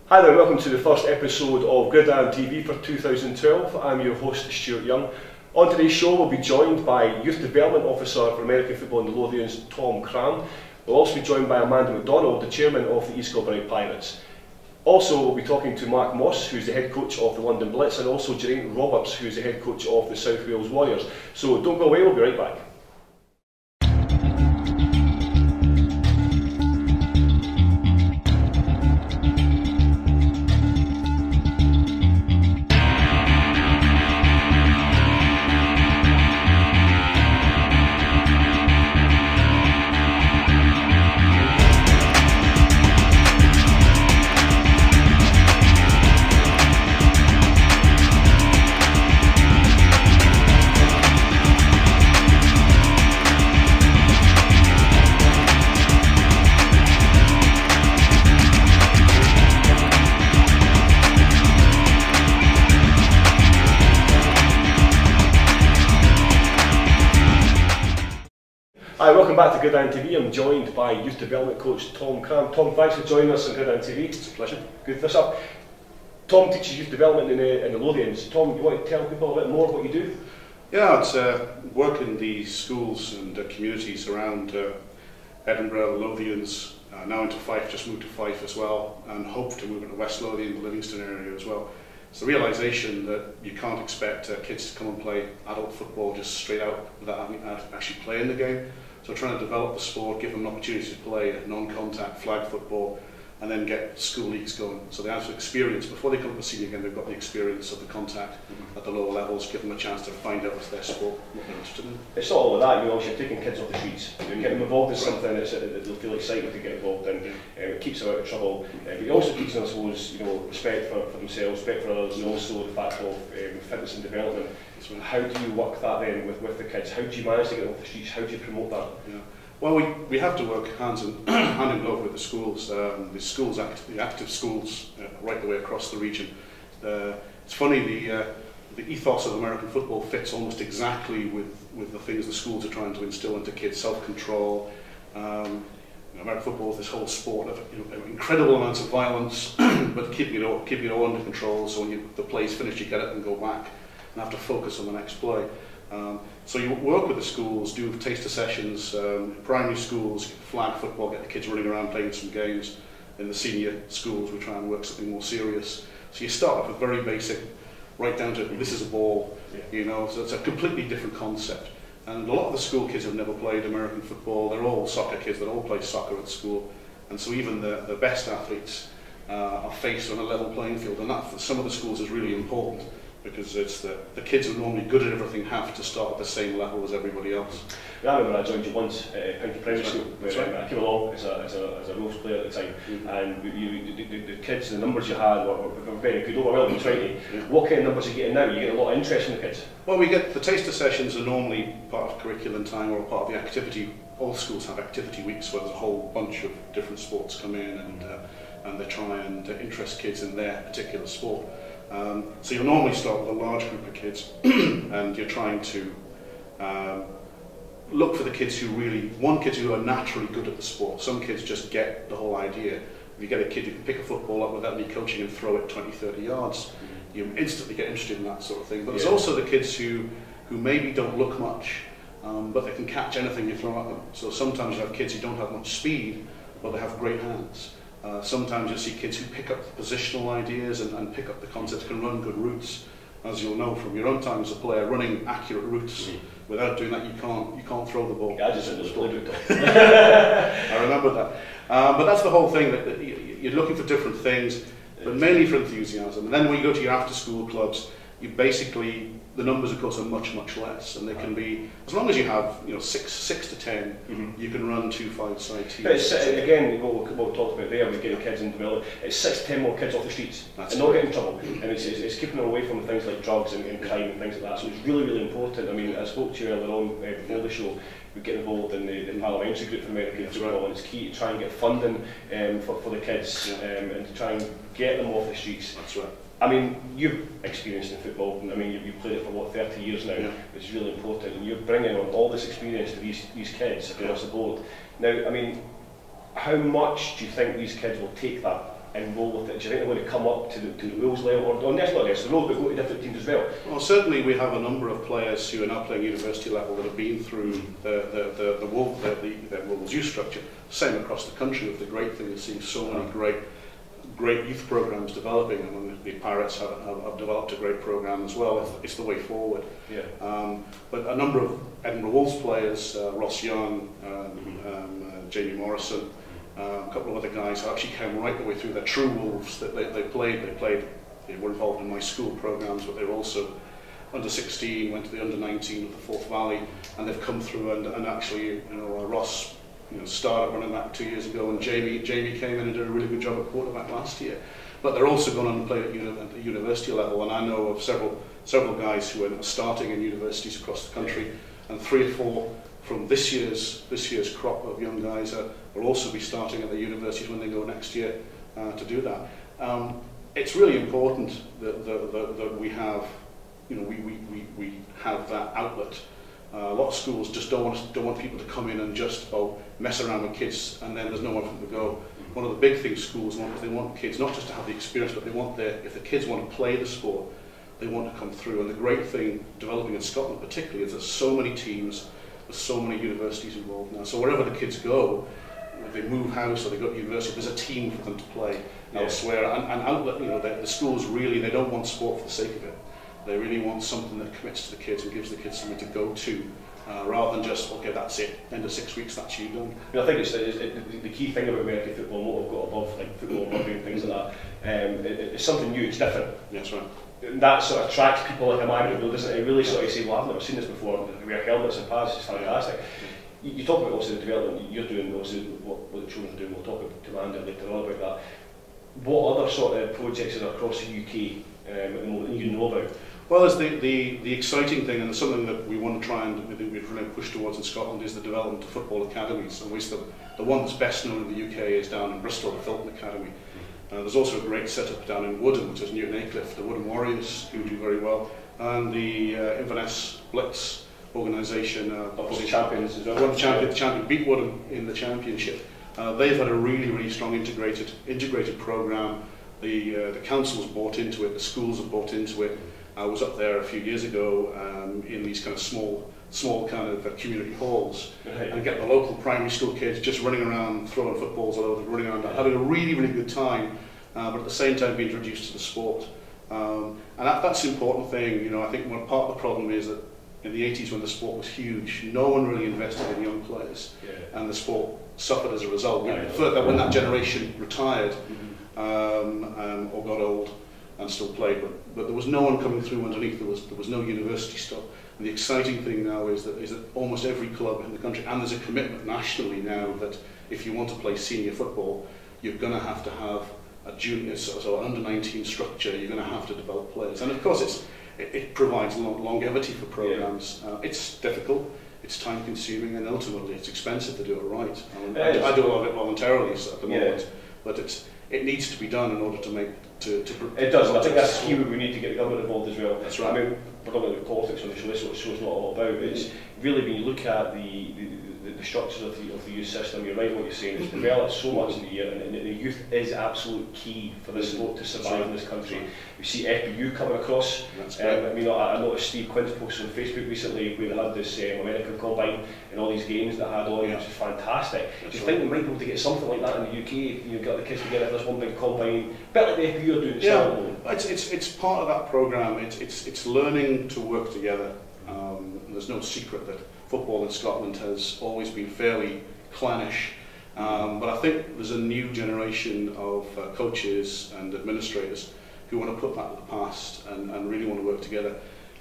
Hi there, welcome to the first episode of Gridiron TV for 2012. I'm your host, Stuart Young. On today's show we'll be joined by Youth Development Officer for American Football in the Lothians, Cramb. We'll also be joined by McDonald, the Chairman of the Kilbride Pirates. Also we'll be talking to Mark Moss, who's the Head Coach of the London Blitz, and also Geraint, who's the Head Coach of the South Wales Warriors. So don't go away, we'll be right back. Hi, welcome back to Gridiron TV. I'm joined by Youth Development Coach Cramb. Tom, thanks for joining us on Gridiron TV. It's a pleasure. Good this up. Tom teaches youth development in the Lothians. Tom, you want to tell people a bit more what you do? Yeah, it's work in the schools and communities around Edinburgh, Lothians, now into Fife, just moved to Fife as well, and hope to move into West Lothian, the Livingston area as well. It's the realisation that you can't expect kids to come and play adult football just straight out without actually playing the game. So trying to develop the sport, give them an opportunity to play non-contact flag football, and then get school leagues going. So they have experience, before they come to the senior game, they've got the experience of the contact at the lower levels, give them a chance to find out what's their sport, what they're interested in. It's not all of that, you're taking kids off the streets, you're getting them involved in something that they'll feel excited to get involved in, it keeps them out of trouble, but you also teach them, I suppose, respect for themselves, respect for others, and also the fact of fitness and development. How do you work that then with the kids? How do you manage to get them off the streets? How do you promote that? Yeah. Well, we have to work hand in glove with the schools, the active schools right the way across the region. It's funny, the ethos of American football fits almost exactly with the things the schools are trying to instill into kids: self-control. American football is this whole sport of incredible amounts of violence, but keeping it all under control. So when the play's finished, you get it and go back and have to focus on the next play. So you work with the schools, do taster sessions, primary schools, flag football, get the kids running around playing some games. In the senior schools we try and work something more serious. So you start off with very basic, right down to this is a ball, so it's a completely different concept. And a lot of the school kids have never played American football, they're all soccer kids, they all play soccer at school. And so even the best athletes are faced on a level playing field, and that for some of the schools is really important, because it's the kids who are normally good at everything have to start at the same level as everybody else. I remember I joined you once at Pinky Primary School, where I came along as a rules player at the time, and the kids, the numbers you had were very good, overwhelming 20. Yeah. What kind of numbers are you getting now? You get a lot of interest in the kids? Well, we get the taster sessions are normally part of curriculum time or part of the activity. All schools have activity weeks where there's a whole bunch of different sports come in, and they try and interest kids in their particular sport. So you'll normally start with a large group of kids and you're trying to look for the kids who kids who are naturally good at the sport. Some kids just get the whole idea. If you get a kid who can pick a football up without any coaching and throw it 20-30 yards, you instantly get interested in that sort of thing. But there's also the kids who maybe don't look much, but they can catch anything you throw at them. So sometimes you have kids who don't have much speed, but they have great hands. Sometimes you see kids who pick up the positional ideas and pick up the concepts, can run good routes. As you'll know from your own time as a player, running accurate routes, without doing that you can't throw the ball. Yeah, I just understood it. I remember that. But that's the whole thing, that you're looking for different things, but mainly for enthusiasm. And then when you go to your after-school clubs, you basically, the numbers of course are much less, and they can be, as long as you have 6 to 10, you can run 2 5-side teams. But it's, again, what we talked about there with getting kids in development, it's 6 to 10 more kids off the streets and not getting in trouble, and it's keeping them away from things like drugs and crime and things like that. So it's really important. I mean, I spoke to you earlier on before the show. We get involved in the parliamentary group for American football, and it's key to try and get funding for the kids and to try and get them off the streets. That's right. I mean, you've experienced in football, and I mean, you've played it for what, 30 years now, which is really important, and you're bringing on all this experience to these kids across the board. Now, I mean, how much do you think these kids will take that enrol with it? Do you think they're going to come up to the rules level, or not necessarily, but go to different teams as well? Well, certainly we have a number of players who are now playing university level that have been through the Wolves youth structure. Same across the country. With the great thing is seeing so many great youth programs developing, and the Pirates have developed a great program as well. It's the way forward. Yeah. But a number of Edinburgh Wolves players, Ross Young, Jamie Morrison, a couple of other guys who actually came right the way through. They're true Wolves. They were involved in my school programs, but they were also under 16, went to the under 19 with the Forth Valley, and they've come through. And actually, Ross, started running back 2 years ago, and Jamie came in and did a really good job at quarterback last year. But they're also going on and played at the university level, and I know of several guys who are starting in universities across the country, and 3 or 4 from this year's crop of young guys will also be starting at the universities when they go next year to do that. It's really important that we have, we have that outlet. A lot of schools just don't want people to come in and just mess around with kids, and then there's no one for them to go. One of the big things schools want is they want kids not just to have the experience, but they want if the kids want to play the sport, they want to come through. And the great thing developing in Scotland particularly is there's so many teams, there's so many universities involved now. So wherever the kids go, if they move house or they go to university, there's a team for them to play elsewhere. And outlet, the schools really, they don't want sport for the sake of it. They really want something that commits to the kids and gives the kids something to go to, rather than just, okay, that's it, end of 6 weeks, that's you done. I think it's the key thing about American football, and what we've got above football and rugby and things like that, it's something new, it's different. That's right. And that sort of attracts people like a migrant, doesn't it? It really sort of say, well, I've never seen this before, we wear helmets and pads, it's fantastic. You talk about also the development you're doing, also what the children are doing, we'll talk to Amanda later on about that. What other sort of projects are across the UK at the moment that you know about? Well, there's the exciting thing, and something that we want to try and we've really pushed towards in Scotland, is the development of football academies. And the one that's best known in the UK is down in Bristol, the Filton Academy. There's also a great setup down in Woodham, which is Newton Aycliffe, the Woodham Warriors, who do very well, and the Inverness Blitz organisation. Obviously champions as well. One champion beat Woodham in the championship. They've had a really strong integrated programme. The council's bought into it, the schools have bought into it. I was up there a few years ago in these kind of small kind of community halls, and get the local primary school kids just running around, throwing footballs all over, running around, having a really good time, but at the same time being introduced to the sport. And that's the important thing. I think part of the problem is that in the 80s, when the sport was huge, no one really invested in young players, and the sport suffered as a result. When that generation retired or got old and still played, but there was no one coming through underneath. There was no university stuff. And the exciting thing now is that almost every club in the country, and there's a commitment nationally now that if you want to play senior football, you're going to have a junior, so an under-19 structure. You're going to have to develop players, and of course it provides longevity for programs. It's difficult, it's time-consuming, and ultimately it's expensive to do it right. I do a lot of it voluntarily at the moment, but it needs to be done in order to make it does, and I think that's key. We need to get the government involved as well. That's right. I mean, we're talking about politics on the show. This is what the show's not all about. It's really, when you look at the structures of the youth system, you're right what you're saying. It's developed so much in the year, and the youth is absolute key for the sport to survive in this country. We see FBU coming across. I noticed Steve Quinn's post on Facebook recently where they had this American Combine and all these games that had on, which is fantastic. Do you think we might be able to get something like that in the UK? You've got the kids together, this one big combine, a bit like the FBU are doing. It's part of that programme. It's learning to work together. There's no secret that football in Scotland has always been fairly clannish, but I think there's a new generation of coaches and administrators who want to put that to the past and really want to work together.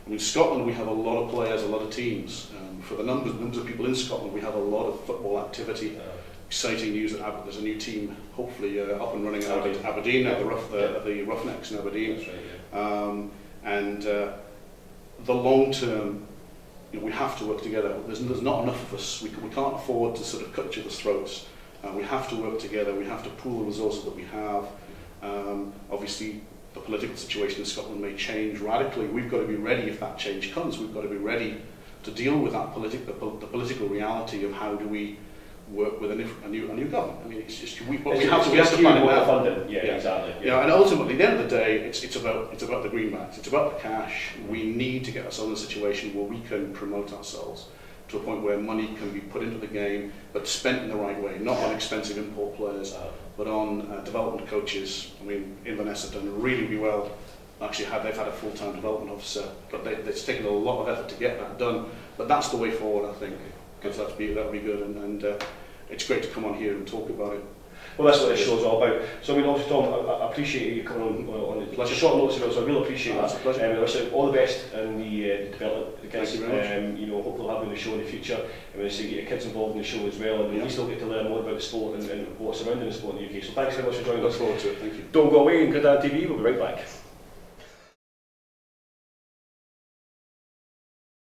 I mean, Scotland, we have a lot of players, a lot of teams. For the numbers of people in Scotland, we have a lot of football activity. Exciting news that there's a new team, hopefully up and running at Aberdeen, the Roughnecks in Aberdeen. That's right, and the long term, we have to work together. There's not enough of us. We can't afford to sort of cut each other's throats. We have to work together. We have to pool the resources that we have. Obviously, the political situation in Scotland may change radically. We've got to be ready if that change comes. We've got to be ready to deal with that the political reality of how do we work with a new government. I mean, it's just we have to plan it now. Funding. Yeah, exactly. Yeah. And ultimately, at the end of the day, it's about the greenbacks. It's about the cash. We need to get ourselves in a situation where we can promote ourselves to a point where money can be put into the game, but spent in the right way, not on expensive import players, but on development coaches. I mean, Inverness have done really well. Actually, they've had a full-time development officer, but it's taken a lot of effort to get that done. But that's the way forward, I think, because that'll be good, and it's great to come on here and talk about it. Well, that's what this show's all about. So, I mean, obviously, Tom, I appreciate you coming on a short notice, so I really appreciate that. It's a pleasure. I wish you all the best in the development. The kids, Thank you very much. you know, hopefully we'll have you on the show in the future. And when I say get your kids involved in the show as well, and we still get to learn more about the sport and what's surrounding the sport in the UK. So, thanks very much for joining us. Look forward to it. Thank you. Don't go away, and Gridiron TV, we'll be right back.